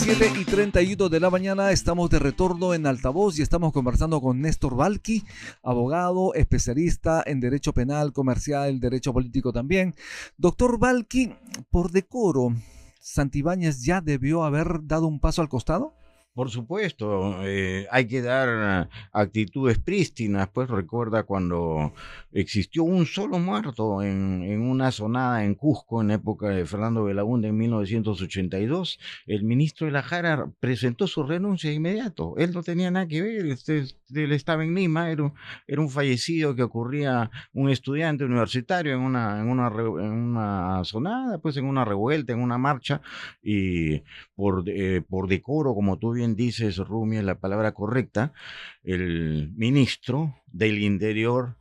7:31 de la mañana, estamos de retorno en Altavoz y estamos conversando con Néstor Balqui, abogado, especialista en derecho penal, comercial, derecho político también. Doctor Balqui, por decoro, ¿Santibáñez ya debió haber dado un paso al costado? Por supuesto, hay que dar actitudes prístinas, pues recuerda cuando existió un solo muerto en una zonada en Cusco en época de Fernando Belaúnde en 1982, el ministro de la Jara presentó su renuncia de inmediato, él no tenía nada que ver, él estaba en Lima, era un fallecido que ocurría un estudiante universitario en una zonada, pues en una revuelta, en una marcha, y por decoro, como tú bien dices, Rumi, es la palabra correcta, el ministro del Interior,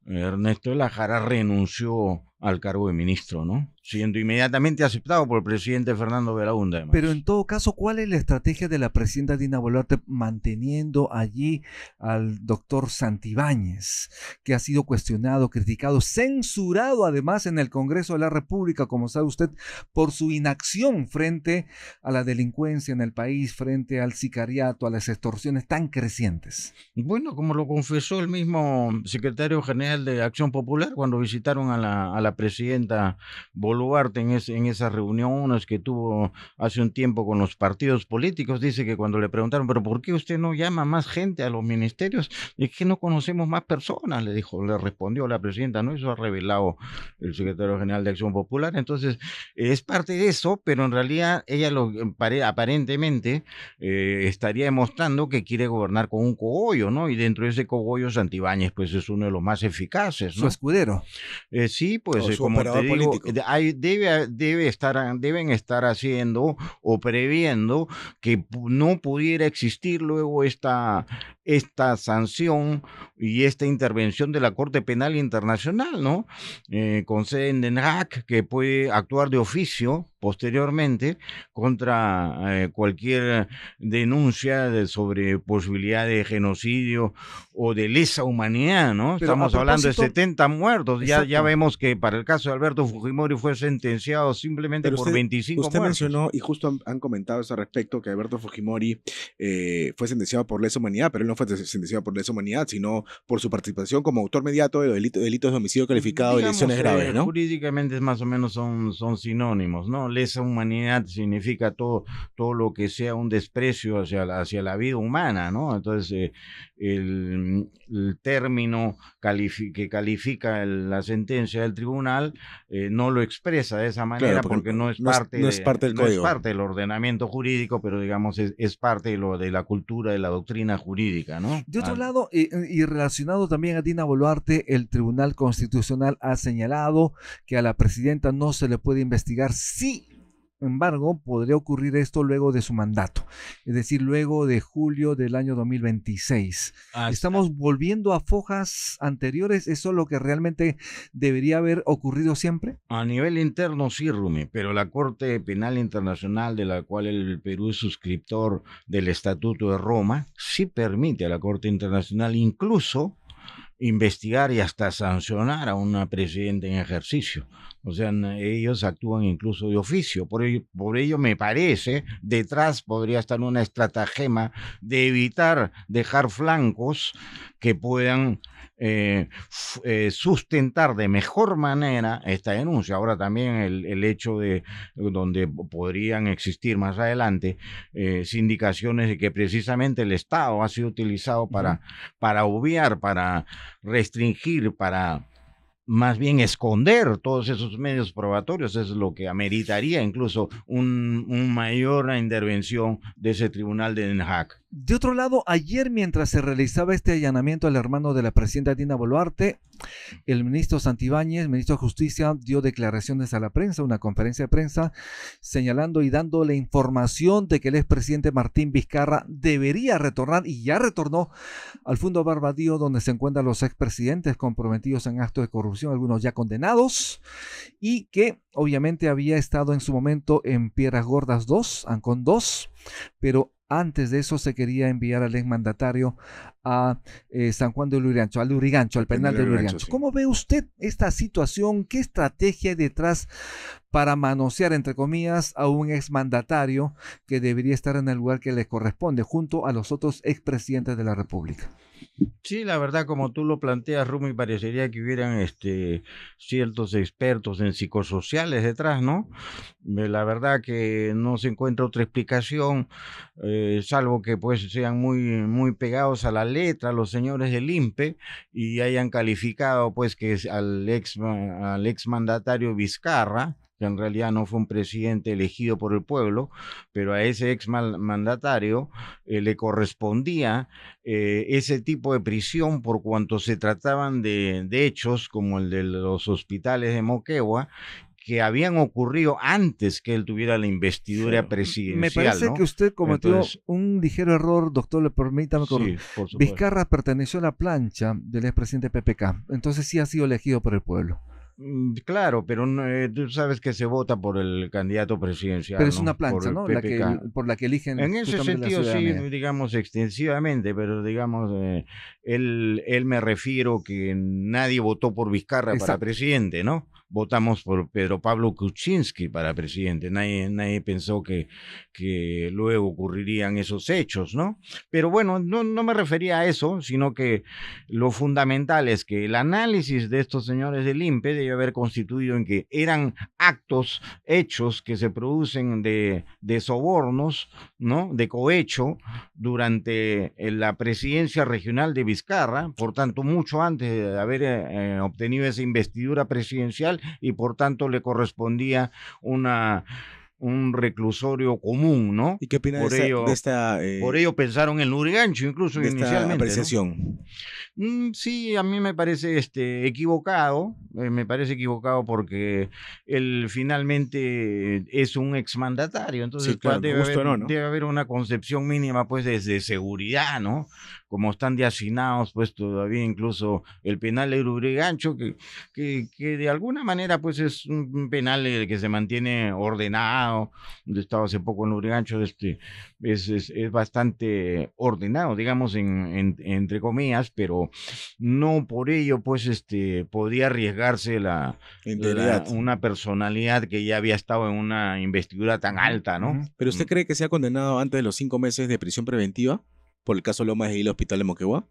Ernesto de la Jara, renunció al cargo de ministro, ¿no? Siendo inmediatamente aceptado por el presidente Fernando Belaúnde, además. Pero en todo caso, ¿cuál es la estrategia de la presidenta Dina Boluarte manteniendo allí al doctor Santibáñez, que ha sido cuestionado, criticado, censurado además en el Congreso de la República, como sabe usted, por su inacción frente a la delincuencia en el país, frente al sicariato, a las extorsiones tan crecientes? Bueno, como lo confesó el mismo secretario general de Acción Popular cuando visitaron a la presidenta Boluarte en esas reuniones que tuvo hace un tiempo con los partidos políticos, dice que cuando le preguntaron, pero ¿por qué usted no llama más gente a los ministerios? Es que no conocemos más personas, le respondió la presidenta, ¿no? Eso ha revelado el secretario general de Acción Popular. Entonces, es parte de eso, pero en realidad ella aparentemente estaría demostrando que quiere gobernar con un cogollo, ¿no? Y dentro de ese cogollo, Santibáñez, pues es uno de los más eficaces, Su ¿no? escudero. Sí, pues O su como te operador digo, político. deben estar haciendo o previendo que no pudiera existir luego esta sanción y esta intervención de la Corte Penal Internacional, ¿no? Con sede en Den Haag, que puede actuar de oficio posteriormente contra cualquier denuncia sobre posibilidad de genocidio o de lesa humanidad, ¿no? Pero Estamos a hablando de propósito, 70 muertos, ya exacto. vemos que para el caso de Alberto Fujimori fue sentenciado simplemente Pero por 25 usted muertos. mencionó, y justo han comentado eso al respecto, que Alberto Fujimori fue sentenciado por lesa humanidad, pero él no fue sentenciado por lesa humanidad, sino por su participación como autor mediato de delitos de homicidio calificado y Digamos, lesiones graves, ¿no? jurídicamente más o menos son sinónimos, ¿no? Lesa humanidad significa todo lo que sea un desprecio hacia la vida humana, ¿no? Entonces, el término que califica la sentencia del tribunal no lo expresa de esa manera, Claro, porque porque no es no es parte del no es código. parte del ordenamiento jurídico, pero digamos es parte de la cultura, de la doctrina jurídica, ¿no? De otro lado, y relacionado también a Dina Boluarte, el Tribunal Constitucional ha señalado que a la presidenta no se le puede investigar. Sin embargo, podría ocurrir esto luego de su mandato, es decir, luego de julio del año 2026. ¿Estamos volviendo a fojas anteriores? ¿Eso es lo que realmente debería haber ocurrido siempre? A nivel interno sí, Rumi, pero la Corte Penal Internacional, de la cual el Perú es suscriptor del Estatuto de Roma, sí permite a la Corte Internacional incluso investigar y hasta sancionar a una presidenta en ejercicio. O sea, ellos actúan incluso de oficio. Por ello me parece, detrás podría estar una estratagema de evitar dejar flancos que puedan sustentar de mejor manera esta denuncia. Ahora también el hecho de donde podrían existir más adelante sindicaciones de que precisamente el Estado ha sido utilizado para obviar, para restringir, para más bien esconder todos esos medios probatorios, es lo que ameritaría incluso un mayor intervención de ese tribunal de Den Haag. De otro lado, ayer mientras se realizaba este allanamiento al hermano de la presidenta Dina Boluarte, el ministro Santibáñez, ministro de Justicia, dio declaraciones a la prensa, una conferencia de prensa, señalando y dando la información de que el expresidente Martín Vizcarra debería retornar, y ya retornó, al Fondo Barbadío, donde se encuentran los expresidentes comprometidos en actos de corrupción, algunos ya condenados, y que obviamente había estado en su momento en Piedras Gordas 2, Ancón 2, pero antes de eso se quería enviar al exmandatario a San Juan de Lurigancho, al Lurigancho, al penal de Lurigancho. Sí. ¿Cómo ve usted esta situación? ¿Qué estrategia hay detrás para manosear, entre comillas, a un exmandatario que debería estar en el lugar que le corresponde, junto a los otros expresidentes de la República? Sí, la verdad, como tú lo planteas, Rumi, parecería que hubieran ciertos expertos en psicosociales detrás, ¿no? La verdad que no se encuentra otra explicación, salvo que pues sean muy pegados a la letra los señores del INPE y hayan calificado pues que al ex mandatario Vizcarra, que en realidad no fue un presidente elegido por el pueblo, pero a ese ex mandatario le correspondía ese tipo de prisión por cuanto se trataban de hechos como el de los hospitales de Moquegua, que habían ocurrido antes que él tuviera la investidura presidencial. Me parece, ¿no?, que usted cometió un ligero error, doctor, permítame. Sí, por supuesto. Vizcarra perteneció a la plancha del expresidente PPK, entonces sí ha sido elegido por el pueblo. Claro, pero tú sabes que se vota por el candidato presidencial. Pero es ¿no?, una plancha, ¿no?, por la que eligen. En ese sentido, sí, digamos, extensivamente, pero digamos, él me refiero que nadie votó por Vizcarra. Exacto. Para presidente, ¿no? Votamos por Pedro Pablo Kuczynski para presidente. Nadie pensó que luego ocurrirían esos hechos, ¿no? Pero bueno, no me refería a eso, sino que lo fundamental es que el análisis de estos señores del INPE debe haber constituido en que eran hechos que se producen de sobornos, ¿no?, de cohecho durante la presidencia regional de Vizcarra, por tanto, mucho antes de haber obtenido esa investidura presidencial, y por tanto le correspondía un reclusorio común, ¿no? ¿Y qué opina por ello pensaron en Lurigancho incluso de inicialmente, esta apreciación, ¿no? Sí, a mí me parece equivocado, porque él finalmente es un exmandatario, entonces sí, claro, debe haber una concepción mínima pues de seguridad, ¿no? Como están de hacinados pues todavía incluso el penal de Lurigancho, que de alguna manera pues es un penal que se mantiene ordenado. Estaba hace poco en Lurigancho, es bastante ordenado, digamos, entre comillas, pero no por ello pues podía arriesgarse una personalidad que ya había estado en una investidura tan alta, ¿no? ¿Pero usted cree que sea condenado antes de los 5 meses de prisión preventiva por el caso Lomas de Hilo Hospital de Moquegua?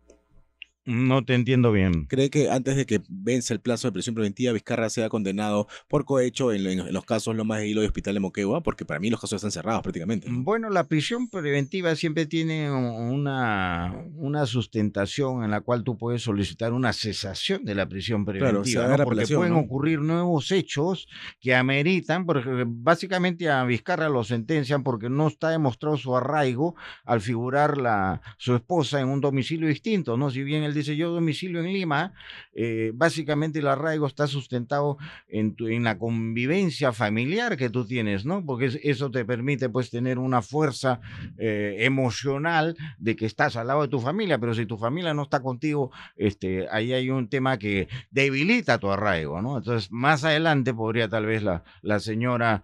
No te entiendo bien. ¿Cree que antes de que vence el plazo de prisión preventiva, Vizcarra sea condenado por cohecho en los casos Lomas de Hilo y Hospital de Moquegua? Porque para mí los casos están cerrados prácticamente, ¿no? Bueno, la prisión preventiva siempre tiene una sustentación en la cual tú puedes solicitar una cesación de la prisión preventiva, claro, ¿no? Porque pueden ocurrir nuevos hechos que ameritan, porque básicamente a Vizcarra lo sentencian porque no está demostrado su arraigo al figurar su esposa en un domicilio distinto, ¿no? Si bien él dice yo domicilio en Lima, básicamente el arraigo está sustentado en la convivencia familiar que tú tienes, ¿no? Porque eso te permite pues tener una fuerza emocional de que estás al lado de tu familia, pero si tu familia no está contigo, ahí hay un tema que debilita tu arraigo, ¿no? Entonces más adelante podría tal vez la señora,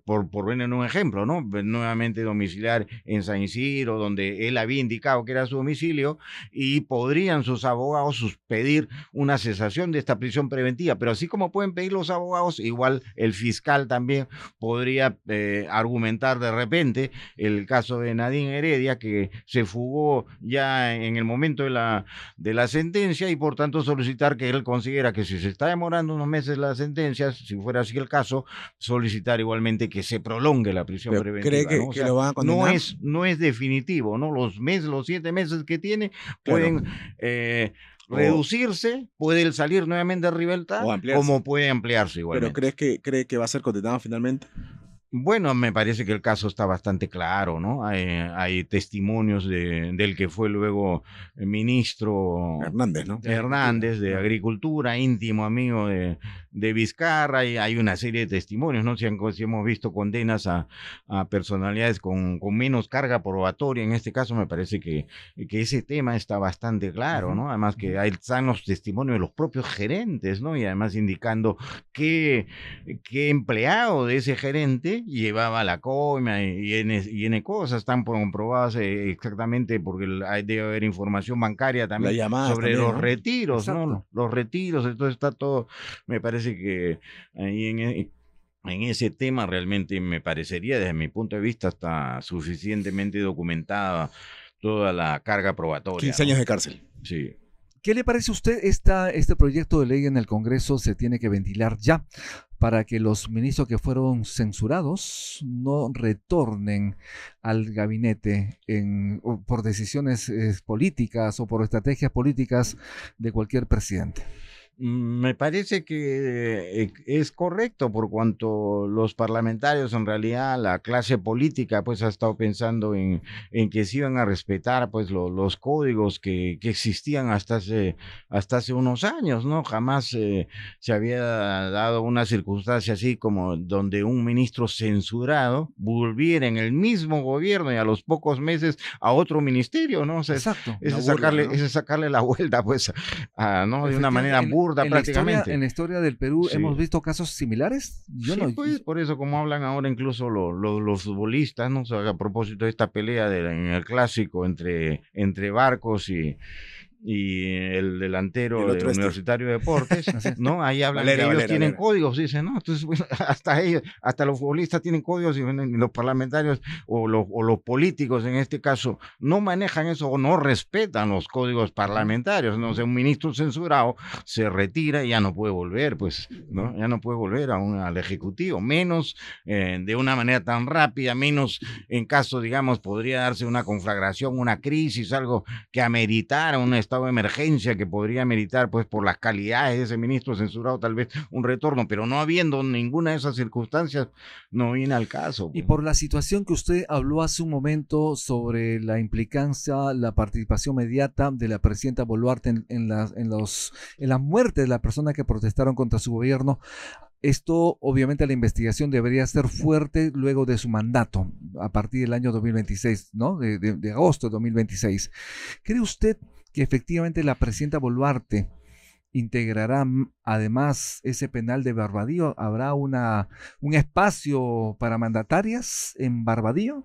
por poner un ejemplo, ¿no?, nuevamente domiciliar en San Isidro, donde él había indicado que era su domicilio, y podrían sus abogados pedir una cesación de esta prisión preventiva, pero así como pueden pedir los abogados, igual el fiscal también podría argumentar de repente el caso de Nadine Heredia, que se fugó ya en el momento de la sentencia, y por tanto solicitar que él considera que si se está demorando unos meses la sentencia, si fuera así el caso, solicitar igualmente que se prolongue la prisión preventiva. ¿Cree que, ¿no? O sea, lo van a condenar? No es definitivo, ¿no? Los 7 meses que tiene pueden reducirse, puede salir nuevamente a libertad, como puede ampliarse igualmente. ¿Pero cree que va a ser condenado finalmente? Bueno, me parece que el caso está bastante claro, ¿no? Hay testimonios del que fue luego ministro Hernández, ¿no? Hernández, de Agricultura, íntimo amigo de Vizcarra, y hay una serie de testimonios, ¿no? Si hemos visto condenas a personalidades con menos carga probatoria, en este caso me parece que ese tema está bastante claro, ¿no? Además que ahí están los testimonios de los propios gerentes, ¿no? Y además indicando qué empleado de ese gerente llevaba la coima y N cosas, están comprobadas exactamente porque debe haber información bancaria también sobre también, los ¿no? retiros, ¿no? Exacto. Los retiros, entonces está todo, me parece que ahí en ese tema realmente me parecería, desde mi punto de vista, está suficientemente documentada toda la carga probatoria. 15 años de cárcel. Sí. ¿Qué le parece a usted este proyecto de ley en el Congreso? Se tiene que ventilar ya para que los ministros que fueron censurados no retornen al gabinete por decisiones políticas o por estrategias políticas de cualquier presidente. Me parece que es correcto por cuanto los parlamentarios, en realidad la clase política, pues ha estado pensando en que se iban a respetar pues los códigos que existían hasta hace unos años, ¿no? Jamás se había dado una circunstancia así como donde un ministro censurado volviera en el mismo gobierno y a los pocos meses a otro ministerio, ¿no? O sea, Exacto. es burla, ¿no? sacarle la vuelta, pues, ¿no? De una manera burda prácticamente. En la historia del Perú Sí. hemos visto casos similares. Yo Sí, no. pues, por eso como hablan ahora incluso los futbolistas, ¿no? O sea, a propósito de esta pelea en el clásico entre Barcos y el delantero El otro de Universitario de Deportes, Así es. ¿no? Ahí hablan Valera, que ellos Valera, tienen Valera. códigos, dicen, ¿no? Entonces, bueno, hasta ellos, hasta los futbolistas tienen códigos y los parlamentarios o los políticos en este caso no manejan eso o no respetan los códigos parlamentarios, ¿no? O sea, un ministro censurado se retira y ya no puede volver, pues, ¿no? Ya no puede volver al Ejecutivo, menos de una manera tan rápida, menos en caso, digamos, podría darse una conflagración, una crisis, algo que ameritara un estado de emergencia que podría ameritar, pues, por las calidades de ese ministro censurado, tal vez un retorno, pero no habiendo ninguna de esas circunstancias, no viene al caso. Y Pues. por la situación que usted habló hace un momento sobre la implicancia, la participación inmediata de la presidenta Boluarte en la muerte de la persona que protestaron contra su gobierno, esto, obviamente, la investigación debería ser fuerte luego de su mandato, a partir del año 2026, ¿no? De agosto de 2026. ¿Cree usted que efectivamente la presidenta Boluarte integrará además ese penal de Barbadillo? ¿Habrá un espacio para mandatarias en Barbadillo?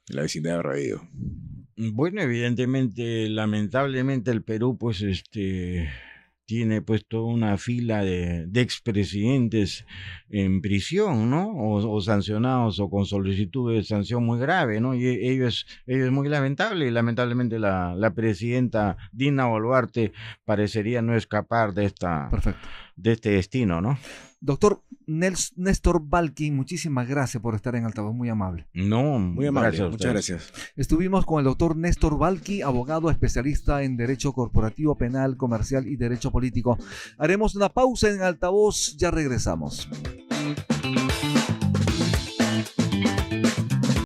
La vecindad de Barbadio. Bueno, evidentemente, lamentablemente el Perú, pues, tiene pues toda una fila de expresidentes en prisión, ¿no? O sancionados o con solicitud de sanción muy grave, ¿no? Y ello es muy lamentable y lamentablemente la presidenta Dina Boluarte parecería no escapar Perfecto. de este destino, ¿no? Doctor Néstor Balqui, muchísimas gracias por estar en Altavoz, muy amable. No, Muy amable, gracias a muchas ustedes. gracias. Estuvimos con el doctor Néstor Balqui, abogado especialista en Derecho Corporativo, Penal, Comercial y Derecho Político. Haremos una pausa en Altavoz, ya regresamos.